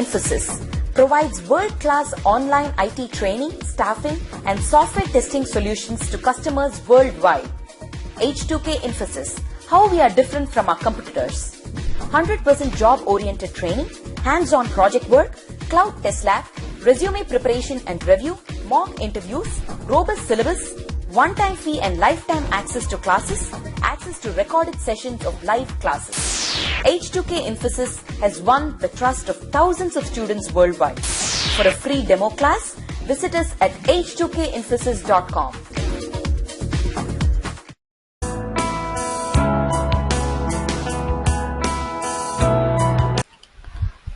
Infosys provides world-class online IT training, staffing, and software testing solutions to customers worldwide. H2K Infosys, how we are different from our competitors. 100% job-oriented training, hands-on project work, cloud test lab, resume preparation and review, mock interviews, robust syllabus, one-time fee and lifetime access to classes, access to recorded sessions of live classes. H2K Infosys has won the trust of thousands of students worldwide. For a free demo class, visit us at h2kinfosys.com.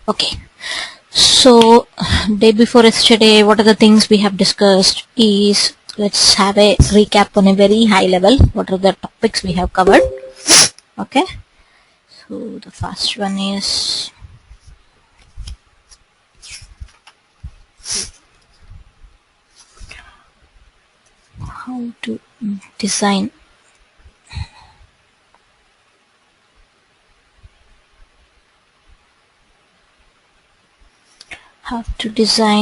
Okay, so day before yesterday, what are the things we have discussed is, let's have a recap on a very high level. What are the topics we have covered? Okay, so the first one is how to design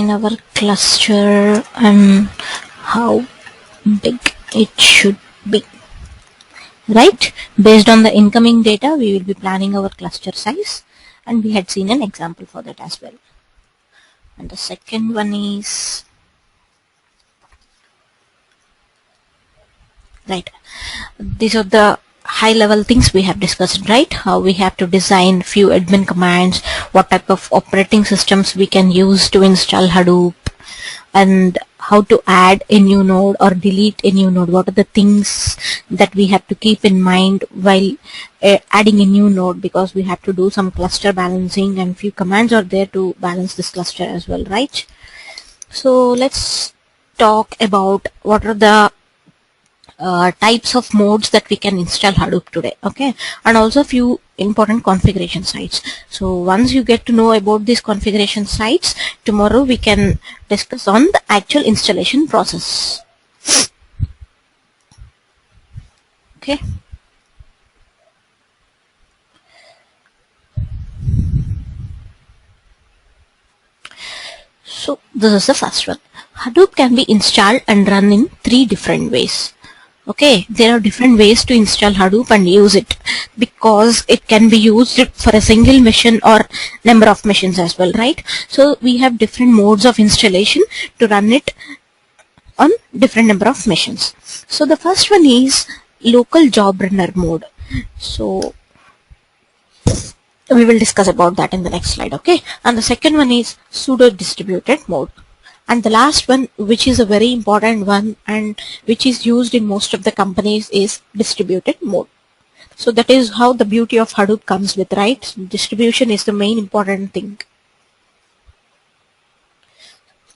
our cluster and how big it should be. Right? Based on the incoming data, we will be planning our cluster size, and we had seen an example for that as well. And the second one is, right, these are the high level things we have discussed, right? How we have to design few admin commands, what type of operating systems we can use to install Hadoop, and how to add a new node or delete a new node. What are the things that we have to keep in mind while adding a new node, because we have to do some cluster balancing and few commands are there to balance this cluster as well, right? So let's talk about what are the types of modes that we can install Hadoop today, okay, and also few important configuration sites. So once you get to know about these configuration sites, tomorrow we can discuss on the actual installation process. Okay. So this is the first one. Hadoop can be installed and run in 3 different ways. Okay, there are different ways to install Hadoop and use it, because it can be used for a single machine or number of machines as well, right? So we have different modes of installation to run it on different number of machines. So the first one is local job runner mode. So we will discuss about that in the next slide, okay? And the second one is pseudo distributed mode. And the last one, which is a very important one and which is used in most of the companies, is distributed mode. So that is how the beauty of Hadoop comes with, right? Distribution is the main important thing.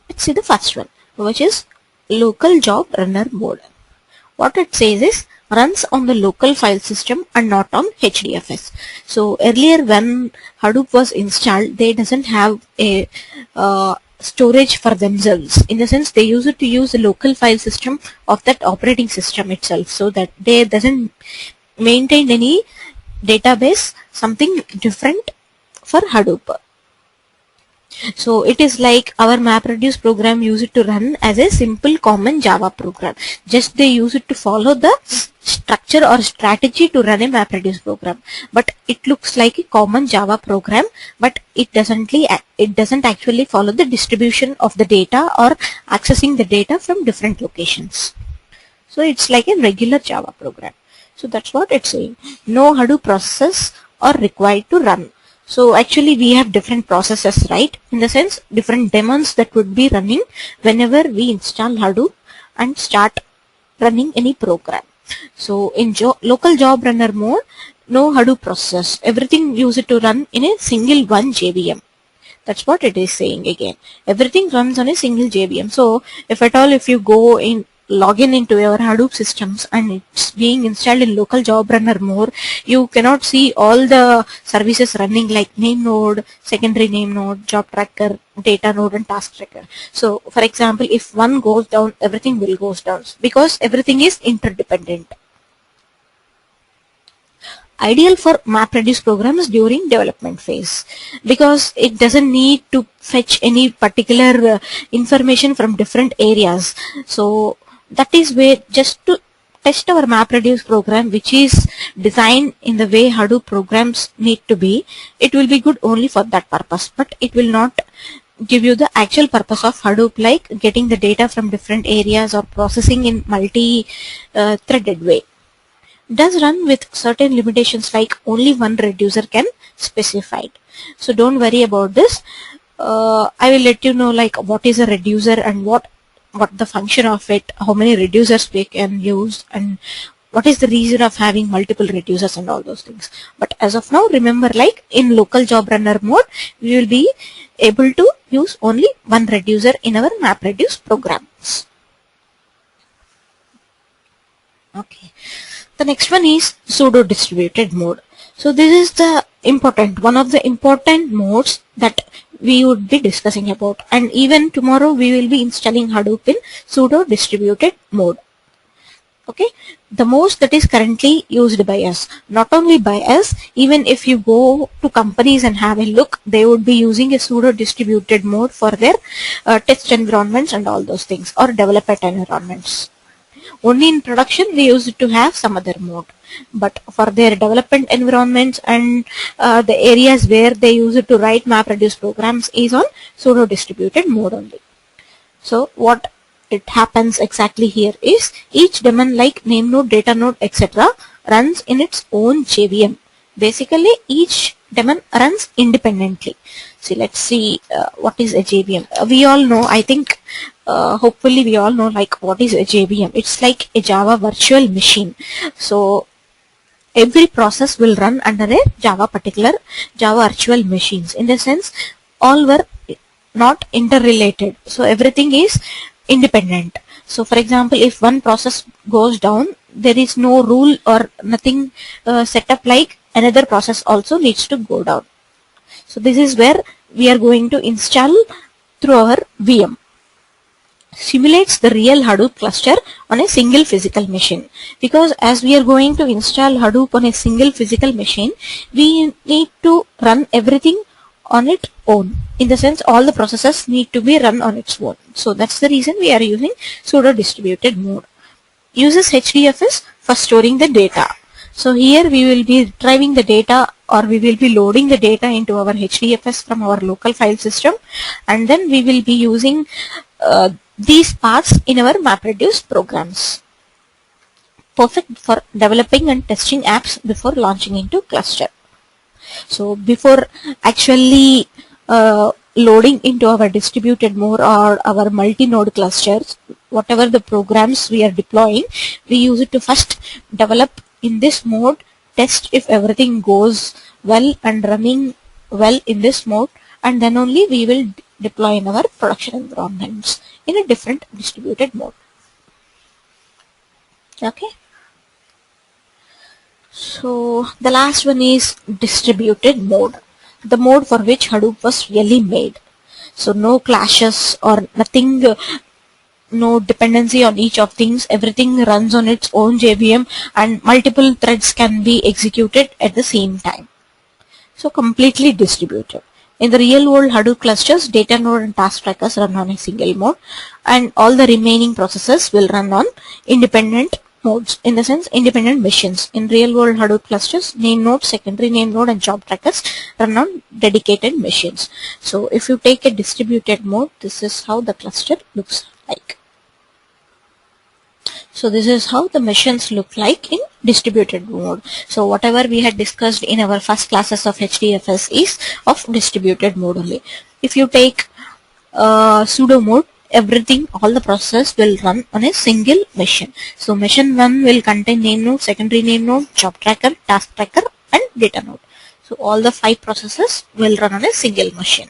Let's see the first one, which is local job runner mode. What it says is runs on the local file system and not on HDFS. So earlier when Hadoop was installed, they doesn't have a storage for themselves. In the sense, they use it to use the local file system of that operating system itself, so that they doesn't maintain any database, something different for Hadoop. So it is like our MapReduce program use it to run as a simple common Java program. Just they use it to follow the structure or strategy to run a MapReduce program. But it looks like a common Java program, but it doesn't actually follow the distribution of the data or accessing the data from different locations. So it's like a regular Java program. So that's what it's saying. No Hadoop processes are required to run. So actually we have different processes, right? In the sense, different daemons that would be running whenever we install Hadoop and start running any program. So in local job runner mode, no Hadoop process. Everything use it to run in a single one JVM. That's what it is saying again. Everything runs on a single JVM. So if at all, if you go in, log in into your Hadoop systems and it's being installed in local job runner mode, you cannot see all the services running like name node, secondary name node, job tracker, data node and task tracker. So for example, if one goes down, everything will goes down because everything is interdependent. ideal for MapReduce programs during development phase because it doesn't need to fetch any particular information from different areas. So that is where just to test our MapReduce program, which is designed in the way Hadoop programs need to be, it will be good only for that purpose, but it will not give you the actual purpose of Hadoop, like getting the data from different areas or processing in multi-threaded way. Does run with certain limitations, like only one reducer can specify it. So don't worry about this. I will let you know like what is a reducer and what the function of it, how many reducers we can use, and what is the reason of having multiple reducers and all those things. But as of now, remember, like in local job runner mode, we will be able to use only one reducer in our MapReduce programs. Okay. The next one is pseudo distributed mode. So this is the one of the important modes that we would be discussing about, and even tomorrow we will be installing Hadoop in pseudo distributed mode. Okay, the modes that is currently used by us, not only by us, even if you go to companies and have a look, they would be using a pseudo distributed mode for their test environments and all those things, or development environments. Only in production they used to have some other mode, but for their development environments and the areas where they use it to write MapReduce programs is on pseudo distributed mode only. So what it happens exactly here is each daemon like name node, data node, etc. runs in its own JVM. Basically each daemon runs independently. So let's see what is a JVM. We all know, I think hopefully we all know like what is a JVM. It's like a Java virtual machine. So every process will run under a Java virtual machines. In the sense, all were not interrelated. So everything is independent. So for example, if one process goes down, there is no rule or nothing set up like another process also needs to go down. So this is where we are going to install through our VM. Simulates the real Hadoop cluster on a single physical machine, because as we are going to install Hadoop on a single physical machine, we need to run everything on its own. In the sense, all the processes need to be run on its own. So that's the reason we are using pseudo distributed mode. Uses HDFS for storing the data. So here we will be driving the data, or we will be loading the data into our HDFS from our local file system, and then we will be using these paths in our MapReduce programs. Perfect for developing and testing apps before launching into cluster. So before actually loading into our distributed mode or our multi-node clusters, whatever the programs we are deploying, we use it to first develop in this mode, test if everything goes well and running well in this mode, and then only we will deploy in our production environments in a different distributed mode. Okay. So the last one is distributed mode, the mode for which Hadoop was really made. So no clashes or nothing, no dependency on each of things, everything runs on its own JVM and multiple threads can be executed at the same time. So completely distributed. In the real world Hadoop clusters, data node and task trackers run on a single mode, and all the remaining processes will run on independent modes, in the sense independent machines. In real world Hadoop clusters, name node, secondary name node and job trackers run on dedicated machines. So if you take a distributed mode, this is how the cluster looks like. So this is how the machines look like in distributed mode. So whatever we had discussed in our first classes of HDFS is of distributed mode only. If you take pseudo mode, everything, all the processes will run on a single machine. So machine 1 will contain name node, secondary name node, job tracker, task tracker and data node. So all the 5 processes will run on a single machine.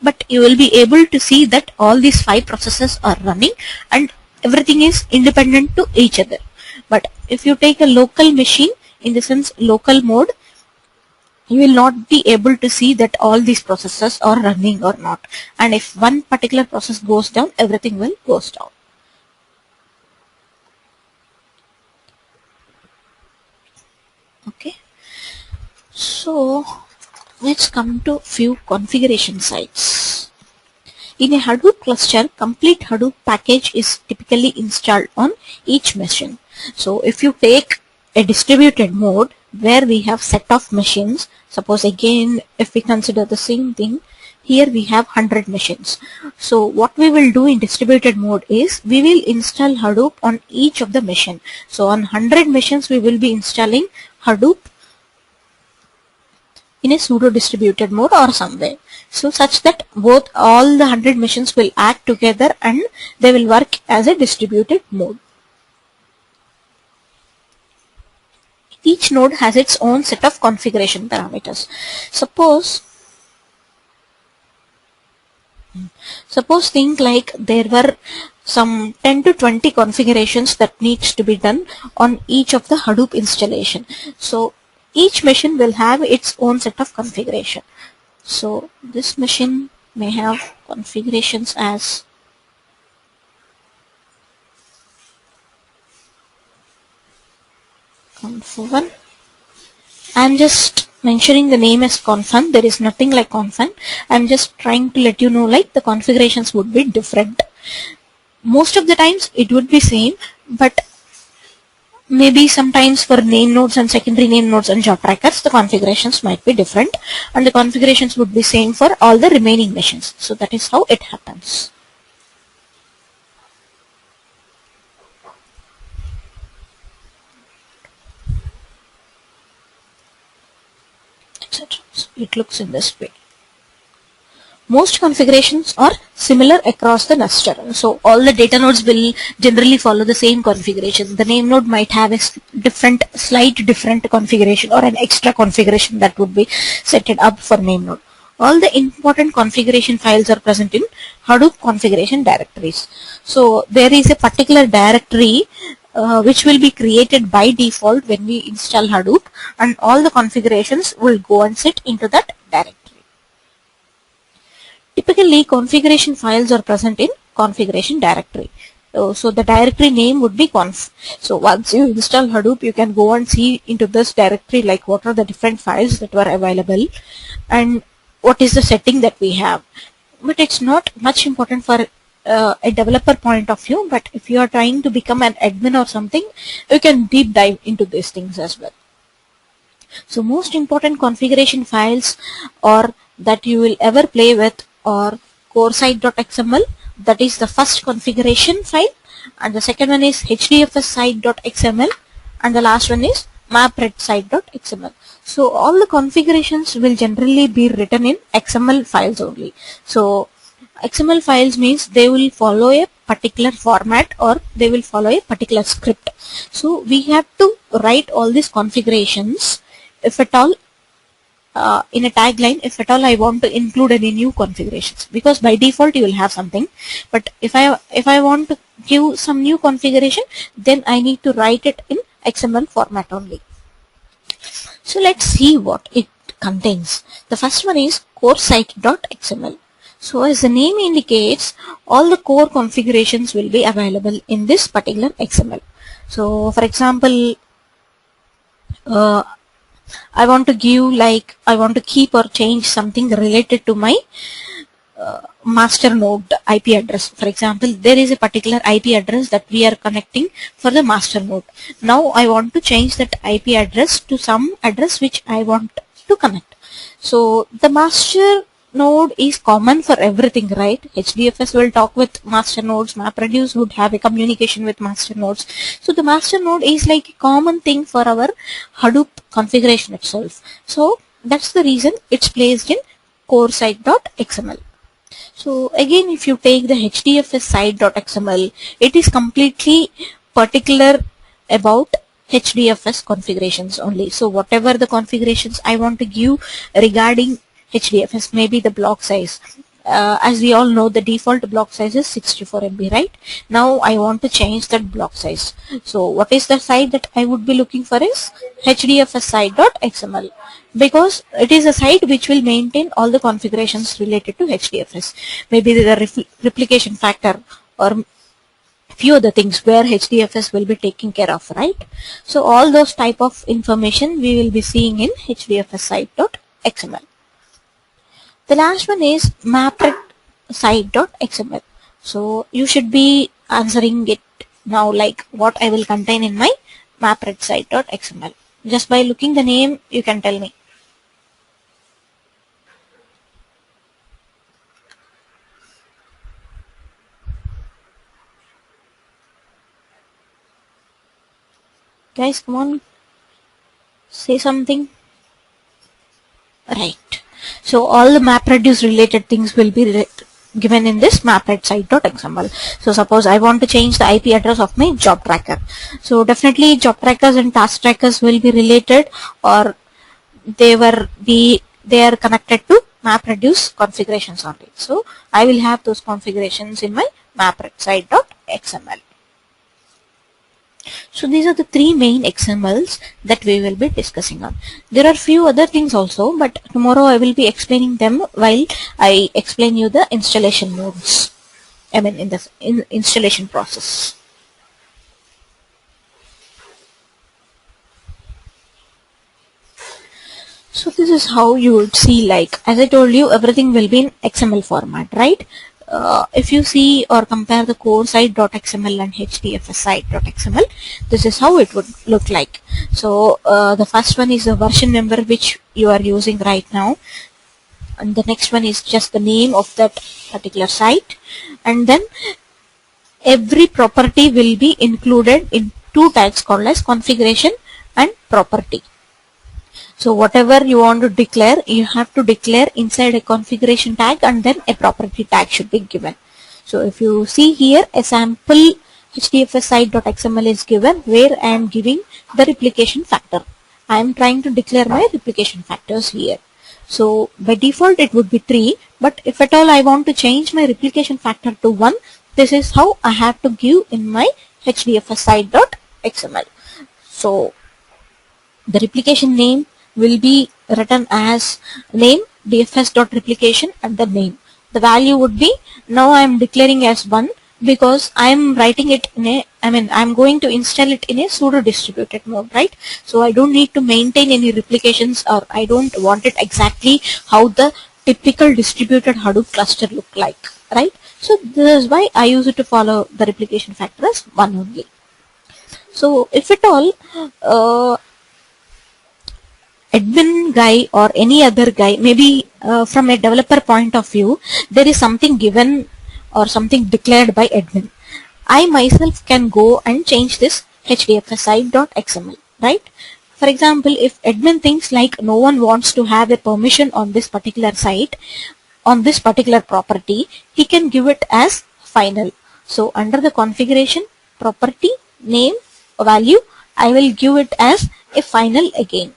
But you will be able to see that all these 5 processes are running and everything is independent to each other. But if you take a local machine, in the sense local mode, you will not be able to see that all these processes are running or not. And if one particular process goes down, everything will goes down. Okay. So let's come to few configuration sites. In a Hadoop cluster, complete Hadoop package is typically installed on each machine. So if you take a distributed mode where we have set of machines, suppose again if we consider the same thing, here we have 100 machines. So what we will do in distributed mode is we will install Hadoop on each of the machine. So on 100 machines we will be installing Hadoop in a pseudo distributed mode or somewhere. So such that both all the 100 machines will act together and they will work as a distributed mode. Each node has its own set of configuration parameters. Suppose think like there were some 10 to 20 configurations that needs to be done on each of the Hadoop installation. So each machine will have its own set of configuration. So this machine may have configurations as conf1. I'm just mentioning the name as conf1. There is nothing like conf1. I'm just trying to let you know like the configurations would be different. Most of the times it would be same, but maybe sometimes for name nodes and secondary name nodes and job trackers, the configurations might be different and the configurations would be same for all the remaining machines. So that is how it happens. Etc. So it looks in this way. Most configurations are similar across the cluster. So all the data nodes will generally follow the same configuration. The name node might have a slight different configuration or an extra configuration that would be set it up for name node. All the important configuration files are present in Hadoop configuration directories. So there is a particular directory which will be created by default when we install Hadoop, and all the configurations will go and sit into that directory. Typically, configuration files are present in configuration directory. So the directory name would be conf. So once you install Hadoop, you can go and see into this directory like what are the different files that were available and what is the setting that we have. But it's not much important for a developer point of view, but if you are trying to become an admin or something, you can deep dive into these things as well. So most important configuration files or that you will ever play with or coresite.xml, that is the first configuration file, and the second one is hdfssite.xml, and the last one is mapredsite.xml. So all the configurations will generally be written in XML files only. So XML files means they will follow a particular format or they will follow a particular script. So we have to write all these configurations if at all in a tagline, if at all I want to include any new configurations, because by default you will have something, but if I want to give some new configuration, then I need to write it in XML format only. So let's see what it contains. The first one is coresite.xml. So as the name indicates, all the core configurations will be available in this particular XML. So for example, I want to give like I want to keep or change something related to my master node IP address. For example, there is a particular IP address that we are connecting for the master node. Now I want to change that IP address to some address which I want to connect. So the master node is common for everything, right? HDFS will talk with master nodes, MapReduce would have a communication with master nodes. So the master node is like a common thing for our Hadoop configuration itself. So that's the reason it's placed in coresite.xml. So again, if you take the HDFS site.xml, it is completely particular about HDFS configurations only. So whatever the configurations I want to give regarding HDFS, maybe the block size. As we all know, the default block size is 64 MB, right? Now I want to change that block size. So what is the site that I would be looking for is HDFS site.xml, because it is a site which will maintain all the configurations related to HDFS. Maybe the replication factor, or few other things where HDFS will be taking care of, right? So all those type of information we will be seeing in HDFS site.xml. The last one is mapred site.xml. So you should be answering it now, like what I will contain in my mapred site.xml. Just by looking the name, you can tell me. Guys, come on, say something. Right. So all the MapReduce related things will be given in this mapred site.xml. So suppose I want to change the IP address of my job tracker. So definitely job trackers and task trackers will be related, or they are connected to MapReduce configurations only. So I will have those configurations in my mapred site.xml. So these are the three main XMLs that we will be discussing on. There are few other things also, but tomorrow I will be explaining them while I explain you the installation modes. I mean in the installation process. So this is how you would see, like as I told you, everything will be in XML format, right? If you see or compare the core site.xml and HDFS site.xml, this is how it would look like. So the first one is the version number which you are using right now, and the next one is just the name of that particular site, and then every property will be included in two tags called as configuration and property. So whatever you want to declare, you have to declare inside a configuration tag, and then a property tag should be given. So if you see here, a sample HDFS site.xml is given where I am giving the replication factor. I am trying to declare my replication factors here. So by default it would be 3, but if at all I want to change my replication factor to 1, this is how I have to give in my HDFS site.xml. So the replication name will be written as name dfs.replication and the name. The value would be, now I am declaring as 1 because I am writing it in a, I'm going to install it in a pseudo distributed mode, right? So I don't need to maintain any replications, or I don't want it exactly how the typical distributed Hadoop cluster look like, right? So this is why I use it to follow the replication factor as 1 only. So if at all admin guy or any other guy, maybe from a developer point of view, there is something given or something declared by admin, I myself can go and change this HDFS site.xml, right? For example, if admin thinks like no one wants to have a permission on this particular site, on this particular property, he can give it as final. So under the configuration, property, name, value, I will give it as a final again.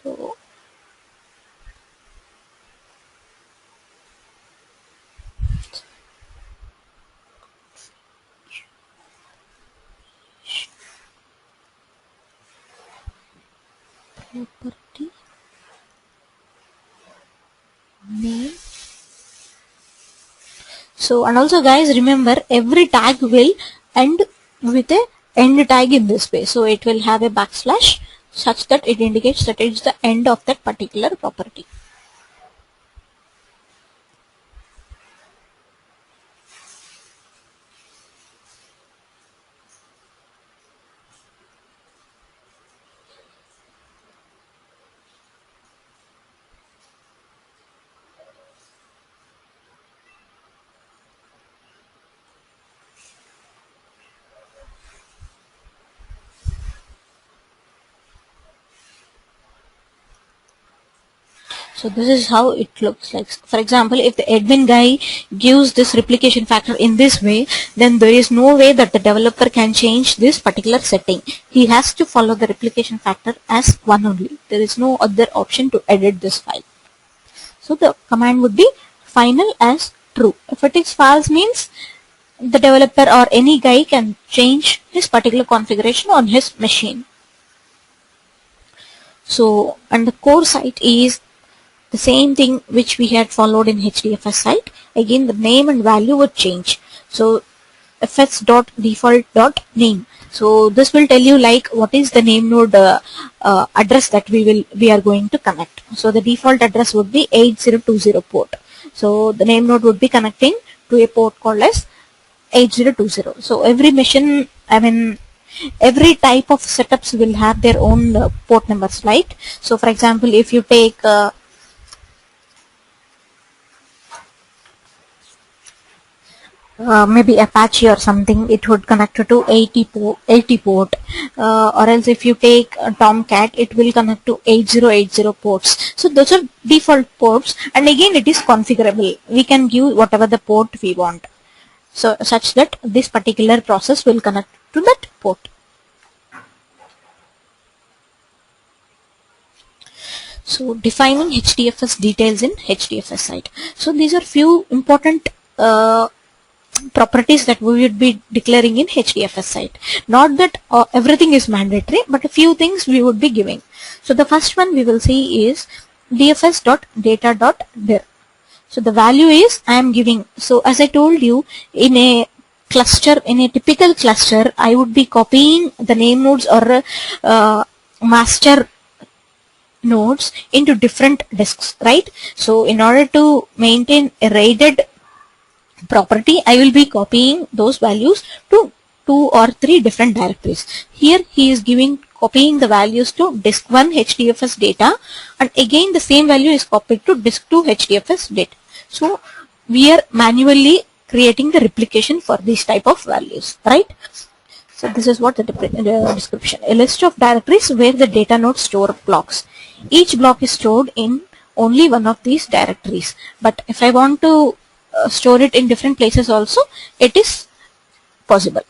So property, name. So, and also guys, remember every tag will end with a end tag in this way. So it will have a backslash such that it indicates that it's the end of that particular property. So this is how it looks like. For example, if the admin guy gives this replication factor in this way, then there is no way that the developer can change this particular setting. He has to follow the replication factor as 1 only. There is no other option to edit this file. So the command would be final as true. If it is false, means the developer or any guy can change his particular configuration on his machine. So, and the core site is the same thing which we had followed in HDFS site. Again, the name and value would change. So fs.default.name. So this will tell you like what is the name node address that we are going to connect. So the default address would be 8020 port. So the name node would be connecting to a port called as 8020. So every machine, every type of setups will have their own port numbers, right? So for example, if you take maybe Apache or something, it would connect to 80 port, or else if you take Tomcat, it will connect to 8080 ports. So those are default ports, and again it is configurable. We can give whatever the port we want, so such that this particular process will connect to that port. So defining HDFS details in HDFS site. So these are few important properties that we would be declaring in HDFS site. Not that everything is mandatory, but a few things we would be giving. So the first one we will see is dfs.data.dir. So the value is I am giving. So as I told you, in a cluster, in a typical cluster, I would be copying the name nodes or master nodes into different disks, right? So in order to maintain a RAIDed property, I will be copying those values to 2 or 3 different directories. Here he is copying the values to disk 1 HDFS data, and again the same value is copied to disk 2 HDFS data. So we are manually creating the replication for these type of values, right? So this is what the description. A list of directories where the data nodes store blocks. Each block is stored in only one of these directories. But if I want to store it in different places also, it is possible.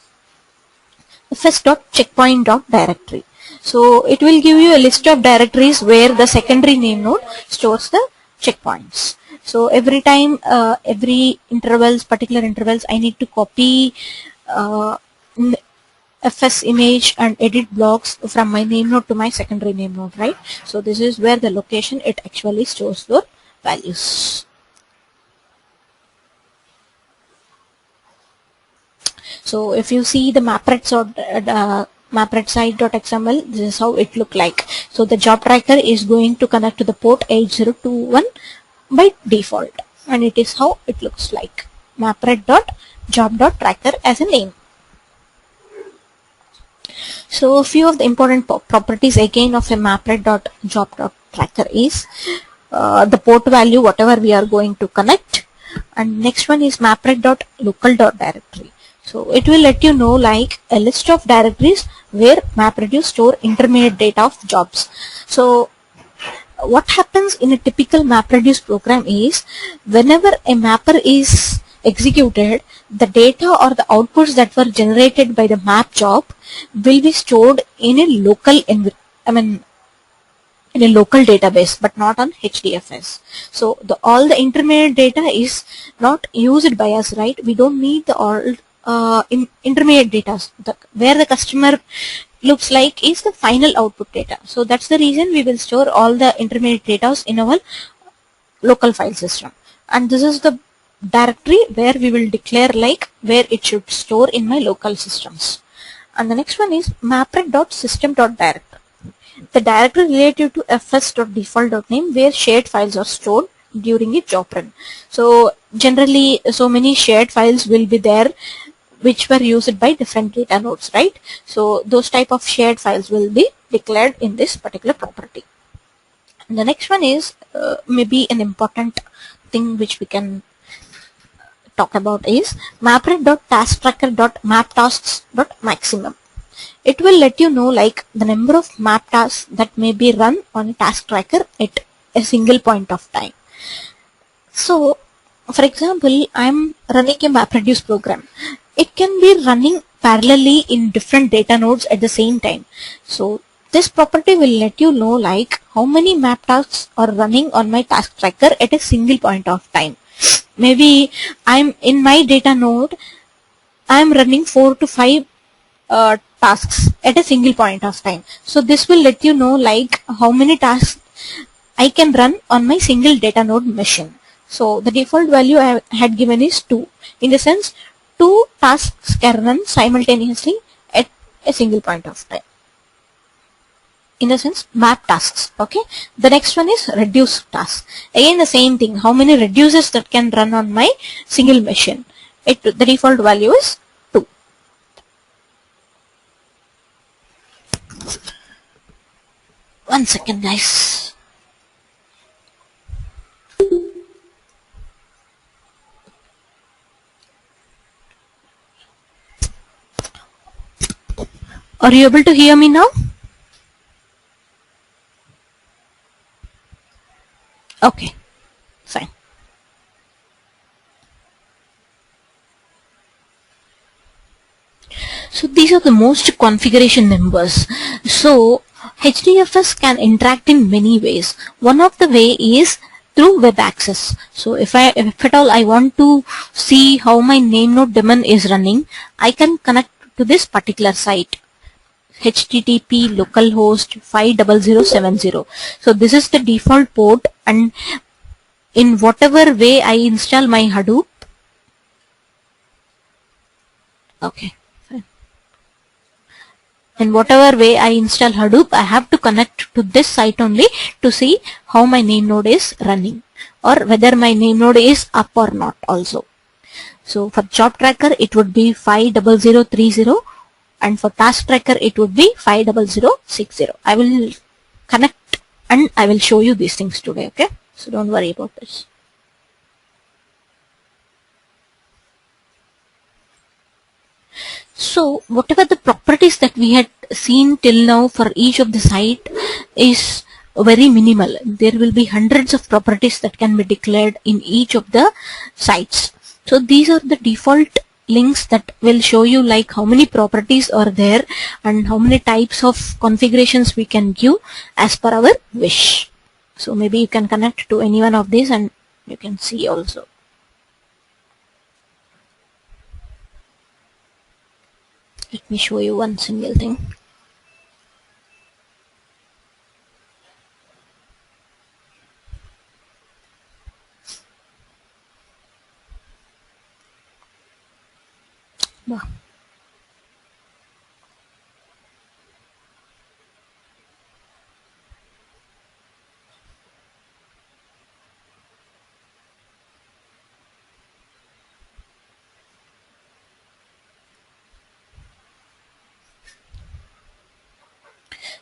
Fs.checkpoint.directory. So it will give you a list of directories where the secondary name node stores the checkpoints. So every time, particular intervals, I need to copy fs image and edit blocks from my name node to my secondary name node, right? So this is where the location it actually stores your values. So if you see the mapred site.xml, this is how it look like. So the job tracker is going to connect to the port 8021 by default, and it is how it looks like. Mapred.job.tracker as a name. So a few of the important properties again of a mapred.job.tracker is the port value, whatever we are going to connect, and next one is mapred.local.directory. So it will let you know like a list of directories where MapReduce store intermediate data of jobs. So what happens in a typical MapReduce program is whenever a mapper is executed, the data or the outputs that were generated by the map job will be stored in a local in a local database, but not on HDFS. So all the intermediate data is not used by us, right? We don't need the intermediate data. Where the customer looks like is the final output data. So that's the reason we will store all the intermediate data in our local file system. And this is the directory where we will declare like where it should store in my local systems. And the next one is mapred.system.directory. The directory related to fs.default.name where shared files are stored during a job run. So generally so many shared files will be there which were used by different data nodes, right? So those type of shared files will be declared in this particular property. And the next one is maybe an important thing which we can talk about is mapred.tasktracker.maptasks.maximum. It will let you know like the number of map tasks that may be run on a task tracker at a single point of time. So for example, I'm running a MapReduce program. It can be running parallelly in different data nodes at the same time. So this property will let you know like how many map tasks are running on my task tracker at a single point of time. Maybe I'm in my data node, I'm running 4 to 5 tasks at a single point of time. So this will let you know like how many tasks I can run on my single data node machine. So the default value I had given is 2. In the sense two tasks can run simultaneously at a single point of time. In the sense, map tasks. Okay. The next one is reduce tasks. Again, the same thing. How many reduces that can run on my single machine? The default value is 2. One second, guys. Are you able to hear me now? Okay, fine. So these are the most configuration numbers. So HDFS can interact in many ways. One of the way is through web access. So if at all I want to see how my name node daemon is running, I can connect to this particular site. HTTP localhost 50070. So this is the default port, and in whatever way I install my Hadoop, okay, fine. In whatever way I install Hadoop, I have to connect to this site only to see how my name node is running, or whether my name node is up or not also. So for job tracker it would be 50030, and for task tracker it would be 50060. I will connect and I will show you these things today, okay? So don't worry about this. So whatever the properties that we had seen till now for each of the site is very minimal. There will be hundreds of properties that can be declared in each of the sites. So these are the default links that will show you like how many properties are there and how many types of configurations we can give as per our wish. So maybe you can connect to any one of these and you can see also. Let me show you one single thing. Wow.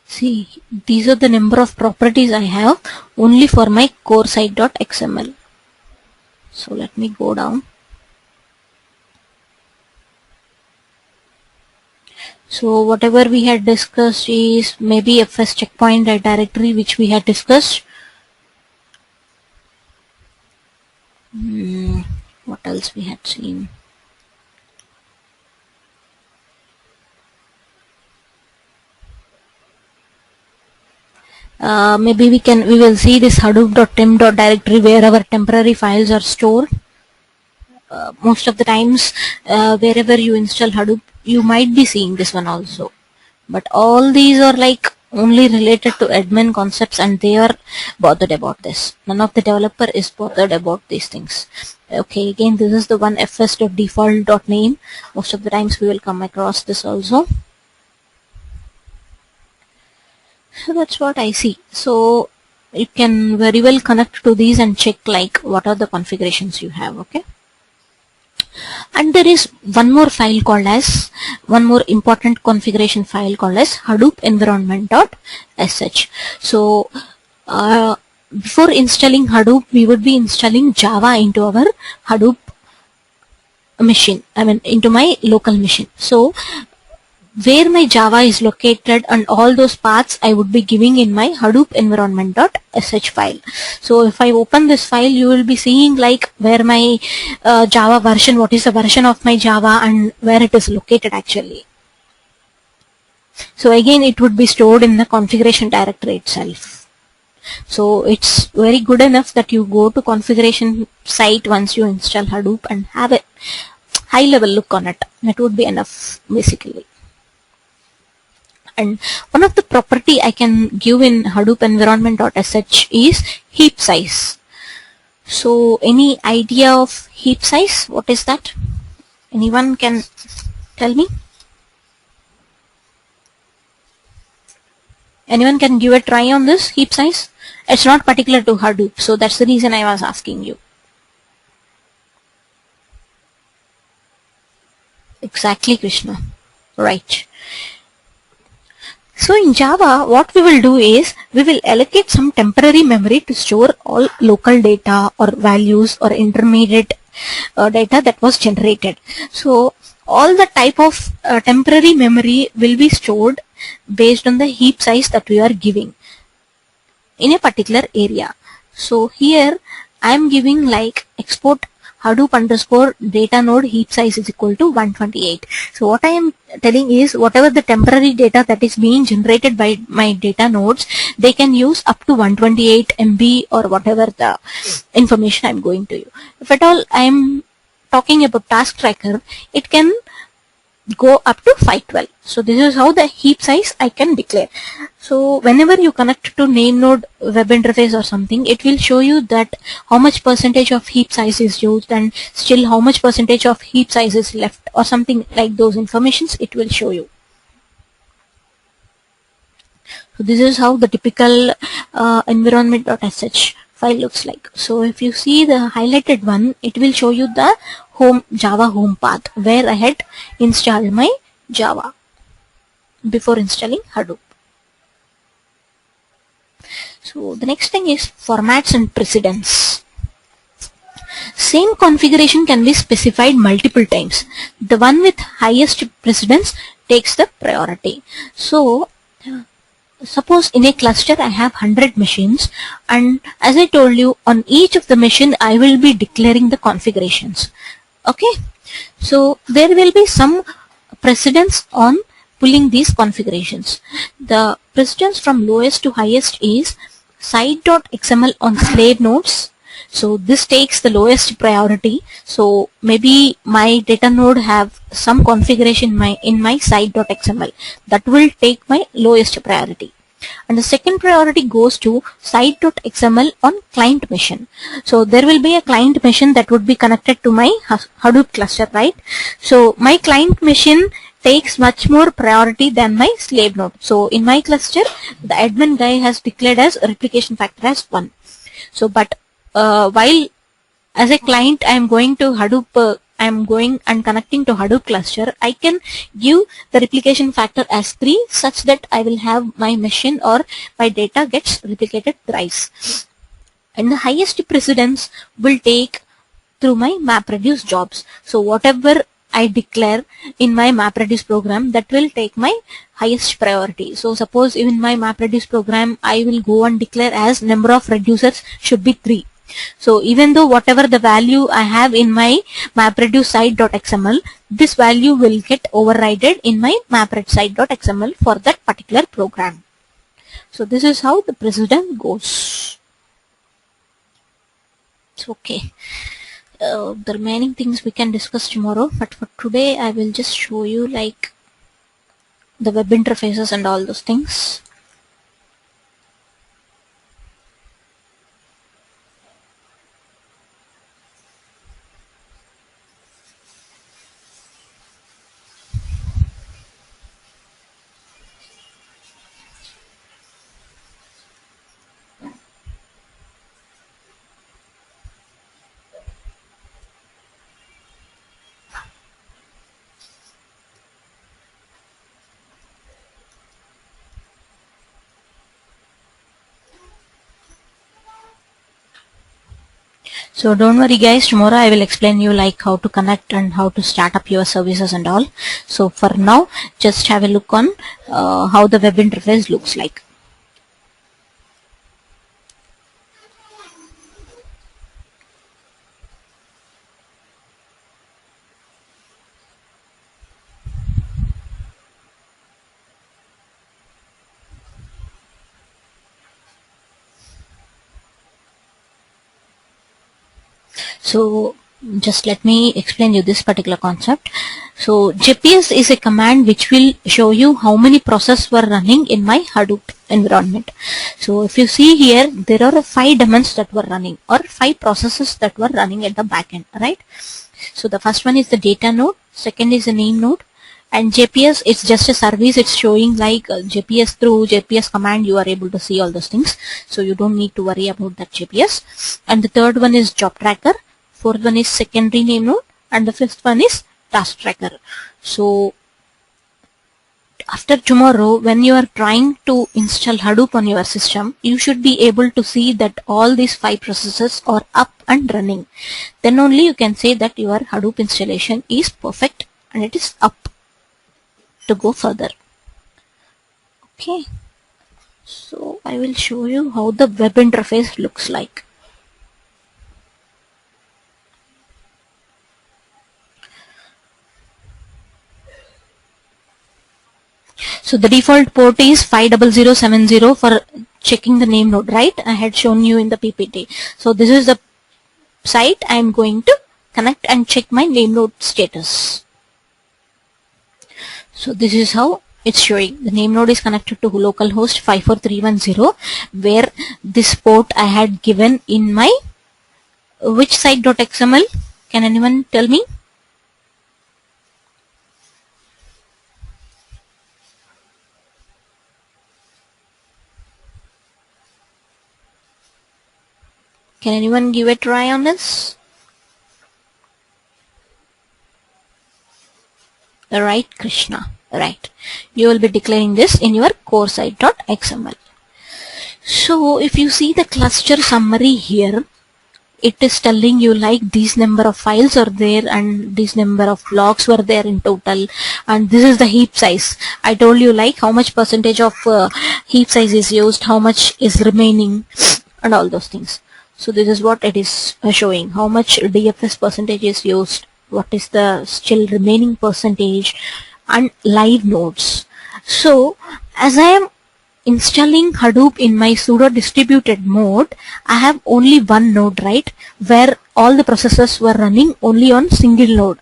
See, these are the number of properties I have only for my core site.xml. So let me go down. So whatever we had discussed is maybe FS checkpoint directory which we had discussed. What else we had seen? Maybe we will see this hadoop.temp.directory where our temporary files are stored. Most of the times wherever you install Hadoop, you might be seeing this one also. But all these are like only related to admin concepts and they are bothered about this. None of the developer is bothered about these things. Okay, again this is the one fs.default.name. Most of the times we will come across this also. So that's what I see. So you can very well connect to these and check like what are the configurations you have, okay? And there is one more file called as, one more important configuration file called as Hadoop environment.sh. So before installing Hadoop, we would be installing Java into our Hadoop machine, into my local machine. So where my Java is located and all those paths I would be giving in my Hadoop environment.sh file. So if I open this file, you will be seeing like where my Java version, what is the version of my Java and where it is located actually. So again it would be stored in the configuration directory itself. So it's very good enough that you go to configuration site once you install Hadoop and have a high level look on it. That would be enough basically. And one of the property I can give in Hadoop environment.sh is heap size. So any idea of heap size? What is that? Anyone can tell me? Anyone can give a try on this heap size? It's not particular to Hadoop, so that's the reason I was asking you. Exactly, Krishna. Right. So in Java, what we will do is, we will allocate some temporary memory to store all local data or values or intermediate data that was generated. So all the type of temporary memory will be stored based on the heap size that we are giving in a particular area. So here I am giving like export Hadoop underscore data node heap size is equal to 128. So what I am telling is, whatever the temporary data that is being generated by my data nodes, they can use up to 128 MB or whatever the information I am going to use. If at all I am talking about task tracker, it can go up to 512. So this is how the heap size I can declare. So whenever you connect to name node web interface or something, it will show you that how much percentage of heap size is used and still how much percentage of heap size is left or something like those informations it will show you. So this is how the typical environment.sh file looks like. So if you see the highlighted one, it will show you the Java home path where I had installed my Java before installing Hadoop. So the next thing is formats and precedence. Same configuration can be specified multiple times. The one with highest precedence takes the priority. So suppose in a cluster I have 100 machines, and as I told you, on each of the machine I will be declaring the configurations. Okay, so there will be some precedence on pulling these configurations. The precedence from lowest to highest is site.xml on slave nodes. So this takes the lowest priority. So maybe my data node have some configuration in my site.xml that will take my lowest priority. And the second priority goes to site.xml on client machine. So there will be a client machine that would be connected to my Hadoop cluster, right? So my client machine takes much more priority than my slave node. So in my cluster, the admin guy has declared as replication factor as 1. So but while as a client I am going to Hadoop, I am going and connecting to Hadoop cluster, I can give the replication factor as 3 such that I will have my machine or my data gets replicated thrice. And the highest precedence will take through my MapReduce jobs. So whatever I declare in my MapReduce program, that will take my highest priority. So suppose in my MapReduce program I will go and declare as number of reducers should be 3. So even though whatever the value I have in my MapReduce site.xml, this value will get overridden in my MapReduce site.xml for that particular program. So this is how the precedence goes. It's okay. The remaining things we can discuss tomorrow, but for today I will just show you like the web interfaces and all those things. So don't worry guys, tomorrow I will explain you like how to connect and how to start up your services and all. So for now, just have a look on how the web interface looks like. So just let me explain you this particular concept. So JPS is a command which will show you how many processes were running in my Hadoop environment. So if you see here, there are 5 daemons that were running, or 5 processes that were running at the backend, right? So the first one is the data node, second is the name node, and JPS is just a service. It's showing like JPS, through JPS command you are able to see all those things, so you don't need to worry about that JPS. And the third one is job tracker, fourth one is secondary name node, and the fifth one is task tracker. So after tomorrow, when you are trying to install Hadoop on your system, you should be able to see that all these 5 processes are up and running. Then only you can say that your Hadoop installation is perfect and it is up to go further. Okay, so I will show you how the web interface looks like. So the default port is 50070 for checking the name node, right? I had shown you in the PPT. So this is the site I am going to connect and check my name node status. So this is how it's showing. The name node is connected to localhost 54310, where this port I had given in my which site.xml? Can anyone tell me? Can anyone give a try on this? Right, Krishna. Right. You will be declaring this in your core site.xml. So if you see the cluster summary here, it is telling you like these number of files are there and this number of blocks were there in total, and this is the heap size. I told you like how much percentage of heap size is used, how much is remaining, and all those things. So this is what it is showing, how much DFS percentage is used, what is the still remaining percentage, and live nodes. So as I am installing Hadoop in my pseudo distributed mode, I have only one node, right, where all the processes were running only on single node.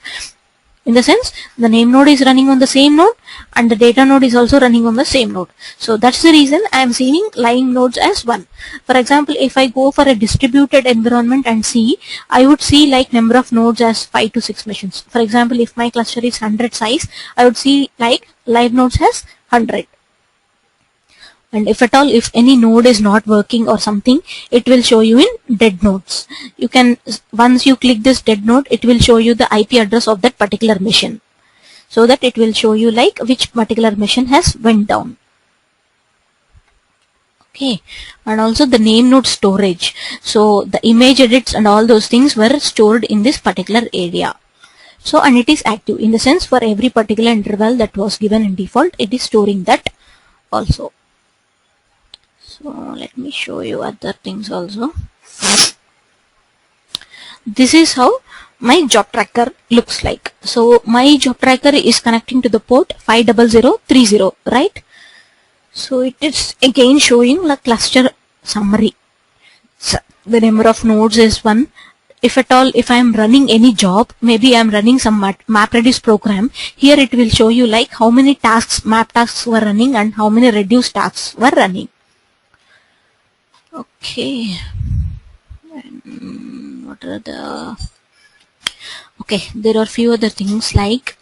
In the sense, the name node is running on the same node and the data node is also running on the same node. So that's the reason I am seeing lying nodes as one. For example, if I go for a distributed environment and see, I would see like number of nodes as 5 to 6 machines. For example, if my cluster is 100 size, I would see like live nodes as 100. And if at all, if any node is not working or something, it will show you in dead nodes. You can, once you click this dead node, it will show you the IP address of that particular machine, so that it will show you like which particular machine has went down. Okay, and also the name node storage. So the image edits and all those things were stored in this particular area. So, and it is active in the sense for every particular interval that was given in default, it is storing that also. So let me show you other things also. This is how my job tracker looks like. So my job tracker is connecting to the port 50030, right? So it is again showing the cluster summary. So the number of nodes is 1. If at all, if I am running any job, maybe I am running some MapReduce program, here it will show you like how many tasks, map tasks were running and how many reduce tasks were running. Okay, and what are the, okay, there are few other things like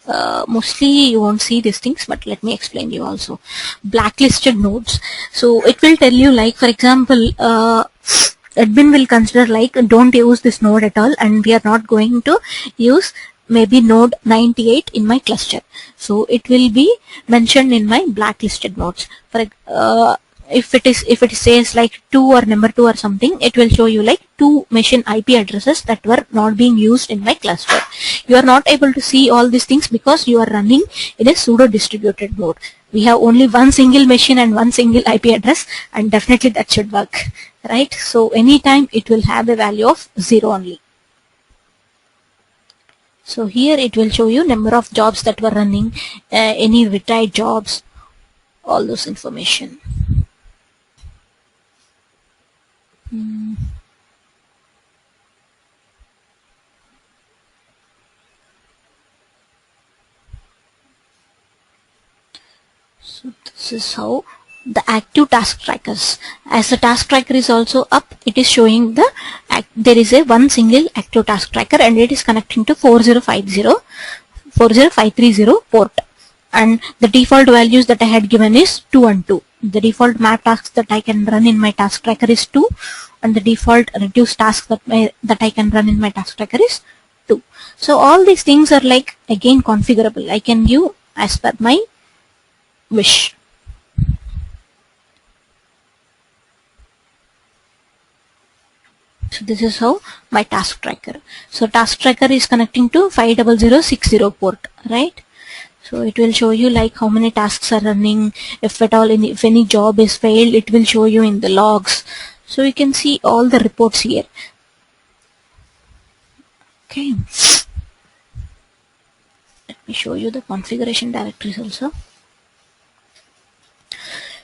mostly you won't see these things, but let me explain you also. Blacklisted nodes. So it will tell you like, for example, admin will consider like don't use this node at all and we are not going to use maybe node 98 in my cluster. So it will be mentioned in my blacklisted nodes. For if it says like 2 or number 2 or something, it will show you like 2 machine IP addresses that were not being used in my cluster. You are not able to see all these things because you are running in a pseudo distributed mode. We have only one single machine and one single IP address, and definitely that should work, right? So anytime it will have a value of 0 only. So here it will show you number of jobs that were running, any retired jobs, all those information. So this is how the active task trackers. As the task tracker is also up, it is showing the there is a one single active task tracker and it is connecting to 4050 40530 port, and the default values that I had given is 2 and 2. The default map tasks that I can run in my task tracker is 2, and the default reduce task that I can run in my task tracker is 2. So all these things are like again configurable. I can give as per my wish. So this is how my task tracker. So task tracker is connecting to 50060 port, right? So it will show you like how many tasks are running, if at all if any job is failed, it will show you in the logs. So you can see all the reports here. Okay. Let me show you the configuration directories also.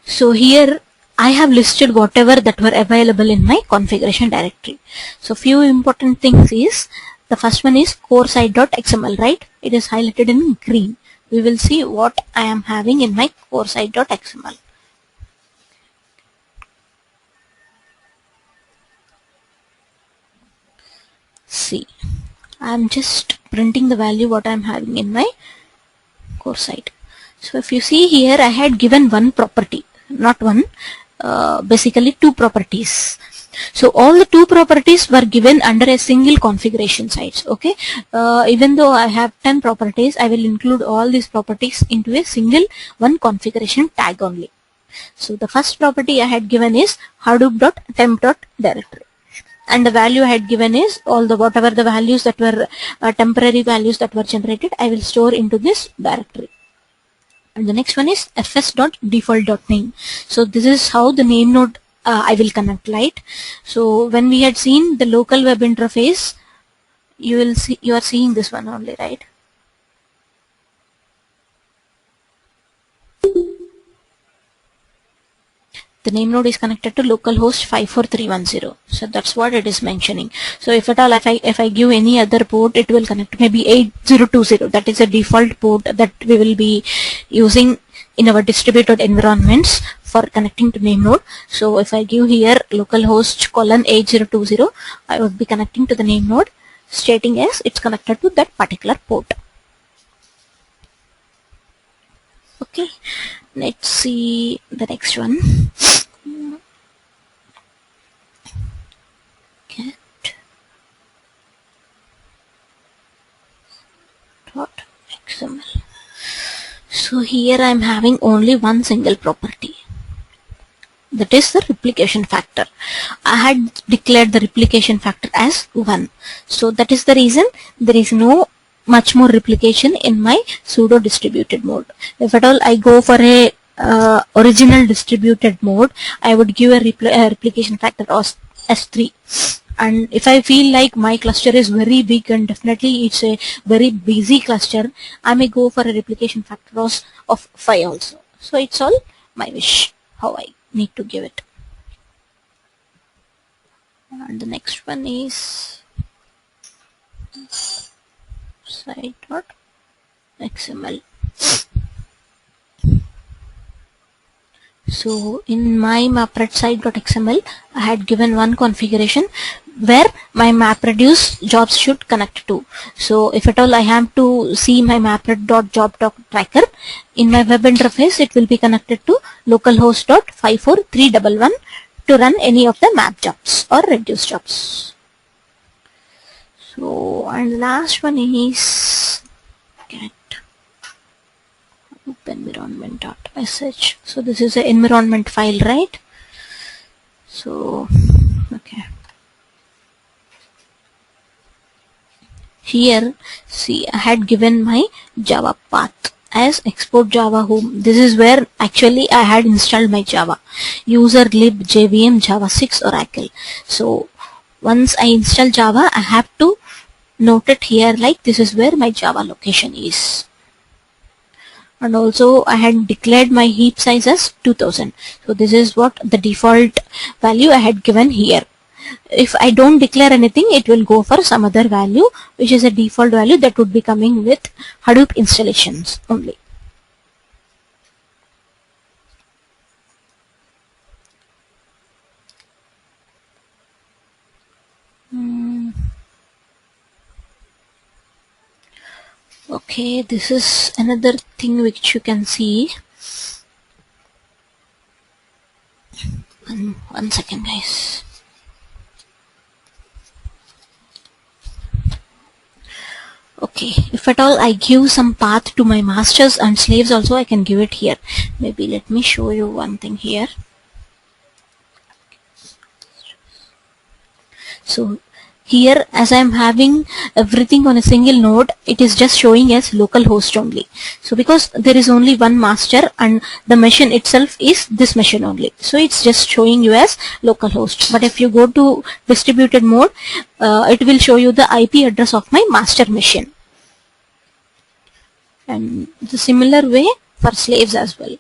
So here I have listed whatever that were available in my configuration directory. So few important things is, the first one is core site.xml, right? It is highlighted in green. We will see what I am having in my core site.xml. See, I am just printing the value what I am having in my core site. So if you see here, I had given one property, not one, basically two properties. So all the two properties were given under a single configuration sites. Okay, even though I have 10 properties, I will include all these properties into a single one configuration tag only. So the first property I had given is hadoop.temp.directory, and the value I had given is all the whatever the values that were temporary values that were generated, I will store into this directory. And the next one is fs.default.name. So this is how the name node I will connect, right? So when we had seen the local web interface, you will see, you are seeing this one only, right? The name node is connected to localhost 54310. So that's what it is mentioning. So if at all, if I give any other port, it will connect to maybe 8020. That is a default port that we will be using in our distributed environments for connecting to name node. So if I give here localhost colon 8020, I would be connecting to the name node, stating as it's connected to that particular port. Okay, let's see the next one. Get .xml. So here I am having only one single property, that is the replication factor. I had declared the replication factor as 1. So that is the reason there is no much more replication in my pseudo distributed mode. If at all I go for a original distributed mode, I would give a replication factor as 3. And if I feel like my cluster is very big and definitely it's a very busy cluster, I may go for a replication factor of 5 also. So it's all my wish how I need to give it. And the next one is site.xml. So in my MapReduce site.xml, I had given one configuration where my MapReduce jobs should connect to. So if at all I have to see my MapReduce.job.tracker in my web interface, it will be connected to localhost.54311 to run any of the map jobs or reduce jobs. So, and the last one is get environment.sh. So this is an environment file, right? So okay, here see I had given my Java path as export Java home. This is where actually I had installed my Java, user lib jvm java 6 Oracle. So once I install Java, I have to note it here like this is where my Java location is. And also I had declared my heap size as 2000. So this is what the default value I had given here. If I don't declare anything, it will go for some other value, which is a default value that would be coming with Hadoop installations only. Okay. Okay, this is another thing which you can see. One second, guys. Okay, if at all I give some path to my masters and slaves also, I can give it here. Maybe let me show you one thing here. So here, as I am having everything on a single node, it is just showing as local host only. So because there is only one master and the machine itself is this machine only, so it's just showing you as local host. But if you go to distributed mode, it will show you the IP address of my master machine. And the similar way for slaves as well.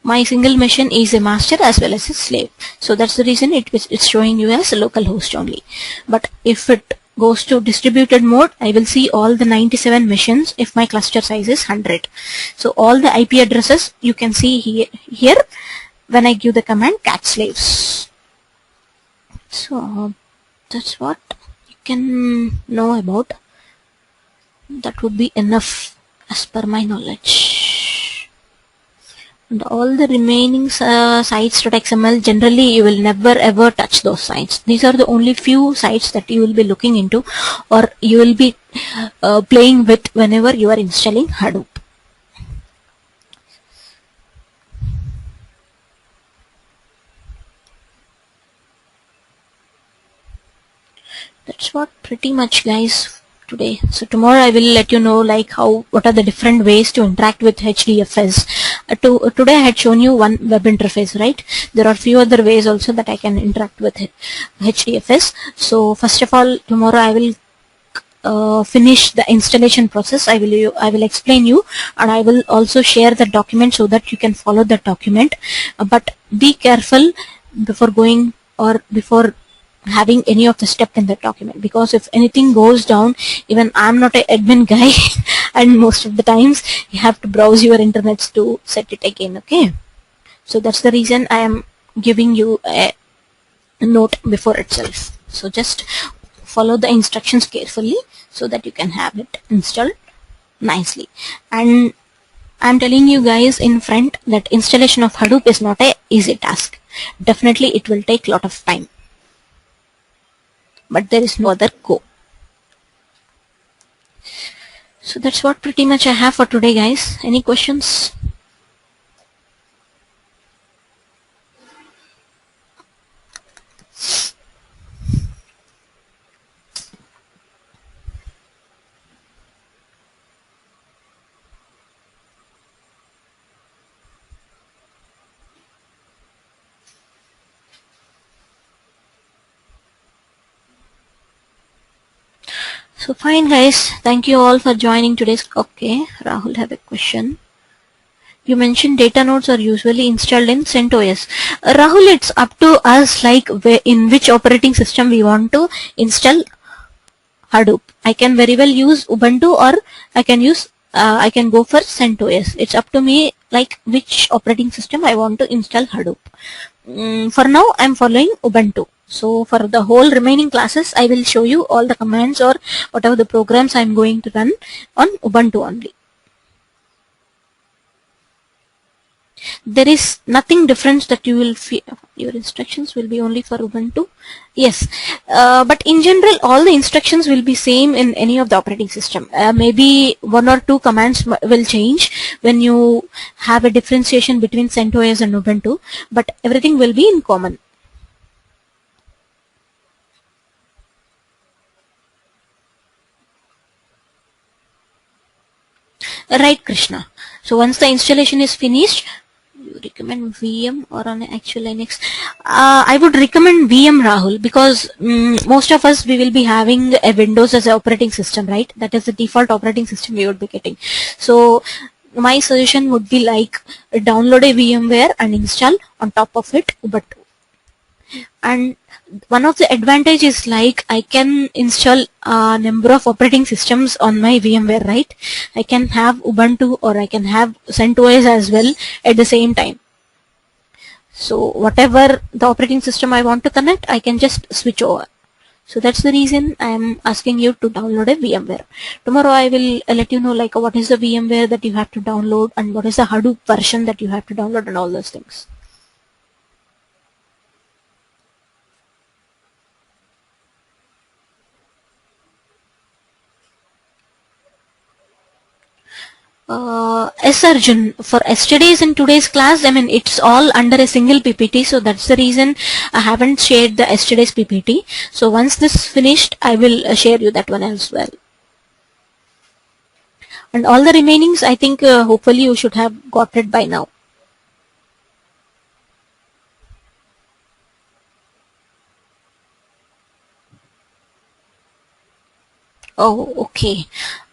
My single machine is a master as well as a slave. So that's the reason it's showing you as a local host only. But if it goes to distributed mode, I will see all the 97 machines if my cluster size is 100. So all the IP addresses you can see here when I give the command cat slaves. So that's what you can know about. That would be enough as per my knowledge. And all the remaining sites.xml, generally you will never ever touch those sites. These are the only few sites that you will be looking into or you will be playing with whenever you are installing Hadoop. That's what pretty much, guys, today. So tomorrow I will let you know like what are the different ways to interact with HDFS. Today I had shown you one web interface, right? There are few other ways also that I can interact with HDFS. So first of all, tomorrow I will finish the installation process. I will explain you, and I will also share the document so that you can follow the document. But be careful before going or before having any of the step in the document, because if anything goes down, even I'm not an admin guy and most of the times you have to browse your internets to set it again. Okay, so that's the reason I am giving you a note before itself. So just follow the instructions carefully so that you can have it installed nicely. And I'm telling you guys in front that installation of Hadoop is not a easy task. Definitely it will take a lot of time, but there is no other go. So that's what pretty much I have for today, guys. Any questions? So fine, guys, thank you all for joining today's. Okay, Rahul have a question. You mentioned data nodes are usually installed in CentOS. Rahul, it's up to us like in which operating system we want to install Hadoop. I can very well use Ubuntu, or I can go for CentOS. It's up to me like which operating system I want to install Hadoop. For now I'm following Ubuntu. So for the whole remaining classes, I will show you all the commands or whatever the programs I'm going to run on Ubuntu only. There is nothing different that you will feel. Your instructions will be only for Ubuntu. Yes, but in general, all the instructions will be same in any of the operating system. Maybe one or two commands will change when you have a differentiation between CentOS and Ubuntu, but everything will be in common. Right, Krishna. So once the installation is finished, you recommend VM or on actual Linux? I would recommend VM, Rahul, because most of us, we will be having a Windows as an operating system, right? That is the default operating system we would be getting. So my suggestion would be like download a VMware and install on top of it Ubuntu. And one of the advantage is like I can install a number of operating systems on my VMware, right? I can have Ubuntu or I can have CentOS as well at the same time. So whatever the operating system I want to connect, I can just switch over. So that's the reason I am asking you to download a VMware. Tomorrow I will let you know like what is the VMware that you have to download and what is the Hadoop version that you have to download and all those things. Yes, Arjun, for yesterday's and today's class, I mean, it's all under a single PPT. So that's the reason I haven't shared the yesterday's PPT. So once this finished, I will share you that one as well. And all the remainings, I think hopefully you should have got it by now. Oh, okay.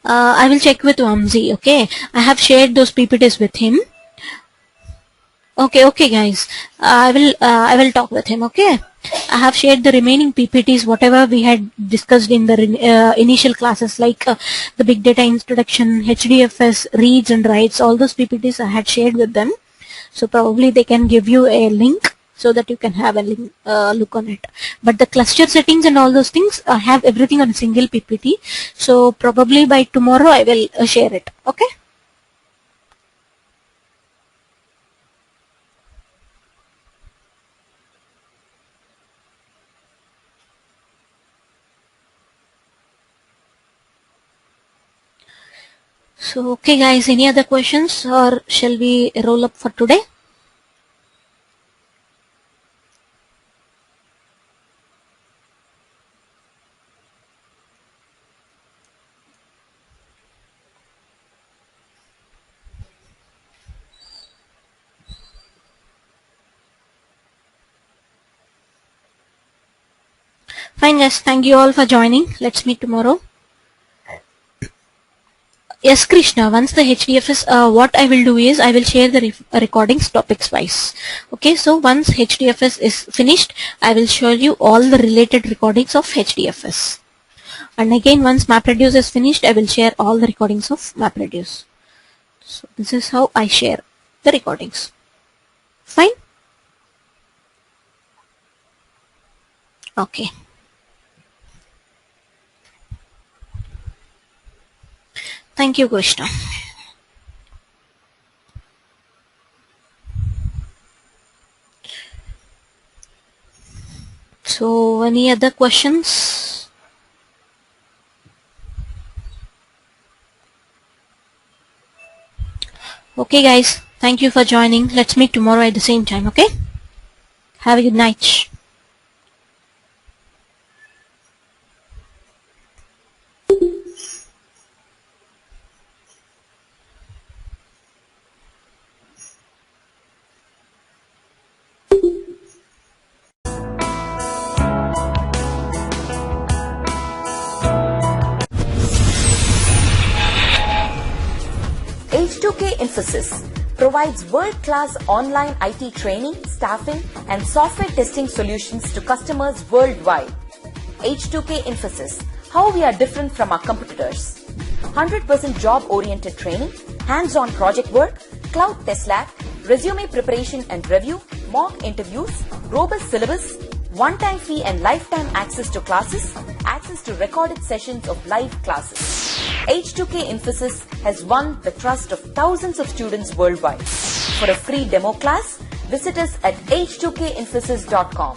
I will check with Vamsi. Okay, I have shared those PPTs with him. Okay, guys. I will talk with him. Okay. I have shared the remaining PPTs, whatever we had discussed in the initial classes, like the big data introduction, HDFS, reads and writes. All those PPTs I had shared with them. So probably they can give you a link so that you can have a link, look on it. But the cluster settings and all those things, I have everything on a single PPT. So probably by tomorrow I will share it. Okay. So okay guys, any other questions or shall we roll up for today? Fine guys, thank you all for joining. Let's meet tomorrow. Yes, Krishna, once the HDFS, what I will do is I will share the recordings topics wise. Okay, so once HDFS is finished, I will show you all the related recordings of HDFS. And again, once MapReduce is finished, I will share all the recordings of MapReduce. So this is how I share the recordings. Fine? Okay. Thank you, Krishna. So, any other questions? Okay, guys. Thank you for joining. Let's meet tomorrow at the same time, okay? Have a good night. H2K Infosys provides world-class online IT training, staffing, and software testing solutions to customers worldwide. H2K Infosys, how we are different from our competitors. 100% job-oriented training, hands-on project work, cloud test lab, resume preparation and review, mock interviews, robust syllabus, one-time fee and lifetime access to classes, access to recorded sessions of live classes. H2K Infosys has won the trust of thousands of students worldwide. For a free demo class, visit us at h2kinfosys.com.